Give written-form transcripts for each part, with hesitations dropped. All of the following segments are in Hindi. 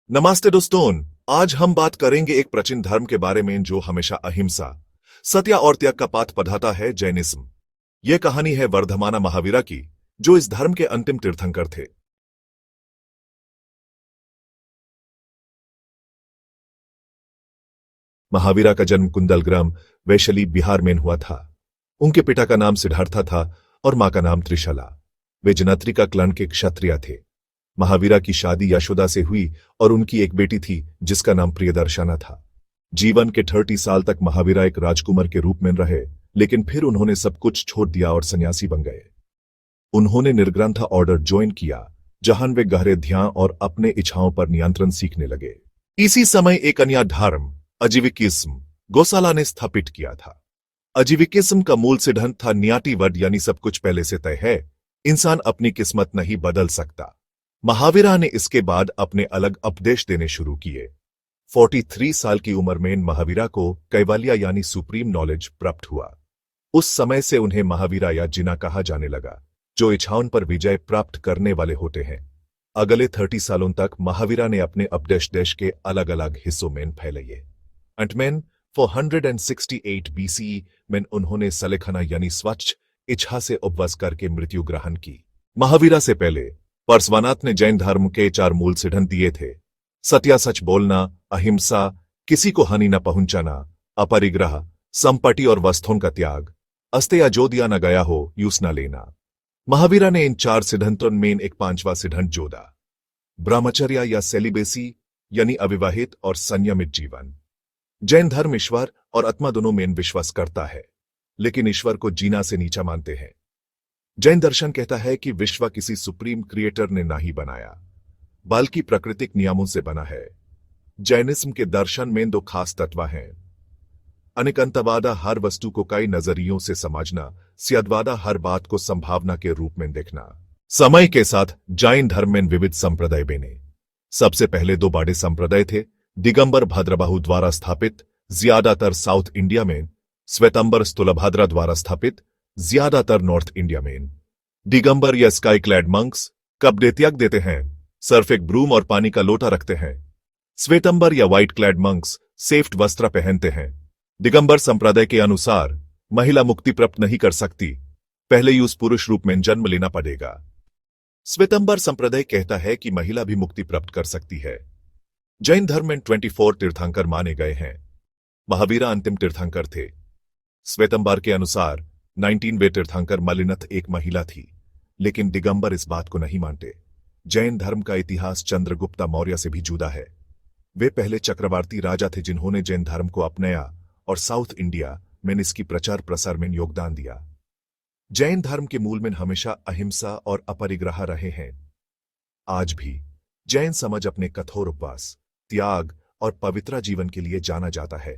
नमस्ते दोस्तों। आज हम बात करेंगे एक प्राचीन धर्म के बारे में जो हमेशा अहिंसा, सत्य और त्याग का पाठ पढ़ाता है, जैनिज्म। यह कहानी है वर्धमाना महावीरा की, जो इस धर्म के अंतिम तीर्थंकर थे। महावीरा का जन्म कुंदल ग्राम, वैशाली, बिहार में हुआ था। उनके पिता का नाम सिद्धार्था था और मां का नाम त्रिशला। वे जनत्रिका क्लन के क्षत्रिय थे। महावीरा की शादी यशोदा से हुई और उनकी एक बेटी थी जिसका नाम प्रियदर्शना था। जीवन के 30 साल तक महावीरा एक राजकुमार के रूप में रहे, लेकिन फिर उन्होंने सब कुछ छोड़ दिया और सन्यासी बन गए। उन्होंने निर्ग्रंथ ऑर्डर ज्वाइन किया, जहां वे गहरे ध्यान और अपने इच्छाओं पर नियंत्रण सीखने लगे। इसी समय एक अन्य धर्म, अजीविकिज्म, गौशाला ने स्थापित किया था। अजीविकिज्म का मूल सिद्धांत था न्यातिवद, यानी सब कुछ पहले से तय है, इंसान अपनी किस्मत नहीं बदल सकता। महावीरा ने इसके बाद अपने अलग उपदेश देने शुरू किए। 43 साल की उम्र में महावीरा को कैवल्य यानी सुप्रीम नॉलेज प्राप्त हुआ। उस समय से उन्हें महावीरा या जिना कहा जाने लगा, जो इच्छाओं पर विजय प्राप्त करने वाले होते हैं। अगले 30 सालों तक महावीरा ने अपने उपदेश देश के अलग अलग हिस्सों में फैलाए। अंत में 468 BCE में उन्होंने सलेखना यानी स्वच्छ इच्छा से उपवास करके मृत्यु ग्रहण की। महावीरा से पहले पार्श्वनाथ ने जैन धर्म के 4 मूल सिद्धांत दिए थे: सत्य, सच बोलना, अहिंसा, किसी को हानि न पहुंचाना, अपरिग्रह, संपत्ति और वस्तुओं का त्याग, अस्तेय जो दिया न गया हो यूस न लेना। महावीरा ने इन 4 सिद्धांतों में एक 5वां सिद्धांत जोड़ा: ब्रह्मचर्य या सेलिबेसी, यानी अविवाहित और संयमित जीवन। जैन धर्म ईश्वर और आत्मा दोनों में विश्वास करता है, लेकिन ईश्वर को जीना से नीचा मानते हैं। जैन दर्शन कहता है कि विश्व किसी सुप्रीम क्रिएटर ने नहीं बनाया, बल्कि प्राकृतिक नियमों से बना है। जैनिज्म के दर्शन में 2 खास तत्व हैं: अनेकंतवाद, हर वस्तु को कई नजरियों से समझना, स्यद्वाद, हर बात को संभावना के रूप में देखना। समय के साथ जैन धर्म में विविध संप्रदाय बने। सबसे पहले 2 बड़े संप्रदाय थे: दिगंबर भद्रबाहु द्वारा स्थापित, ज्यादातर साउथ इंडिया में; श्वेतंबर स्थूलभद्र द्वारा स्थापित, ज्यादातर नॉर्थ इंडिया में। दिगंबर या स्काई क्लैड मंक्स कपड़े त्याग देते हैं, सिर्फ एक ब्रूम और पानी का लोटा रखते हैं। श्वेतंबर या व्हाइट क्लैड मंक्स सेफ्ट वस्त्र पहनते हैं। दिगंबर संप्रदाय के अनुसार महिला मुक्ति प्राप्त नहीं कर सकती, पहले ही उस पुरुष रूप में जन्म लेना पड़ेगा। श्वेतंबर संप्रदाय कहता है कि महिला भी मुक्ति प्राप्त कर सकती है। जैन धर्म में 24 तीर्थंकर माने गए हैं। महावीरा अंतिम तीर्थंकर थे। श्वेतंबर के अनुसार 19वें तीर्थंकर मलिनथ एक महिला थी, लेकिन दिगंबर इस बात को नहीं मानते। जैन धर्म का इतिहास चंद्रगुप्त मौर्य से भी जुदा है। वे पहले चक्रवर्ती राजा थे जिन्होंने जैन धर्म को अपनाया और साउथ इंडिया में इसकी प्रचार प्रसार में योगदान दिया। जैन धर्म के मूल में हमेशा अहिंसा और अपरिग्रह रहे हैं। आज भी जैन समाज अपने कठोर उपवास, त्याग और पवित्र जीवन के लिए जाना जाता है।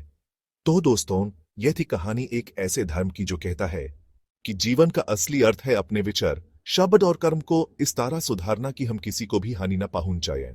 तो दोस्तों, यह थी कहानी एक ऐसे धर्म की जो कहता है कि जीवन का असली अर्थ है अपने विचार, शब्द और कर्म को इस तरह सुधारना कि हम किसी को भी हानि न पहुंचाएं।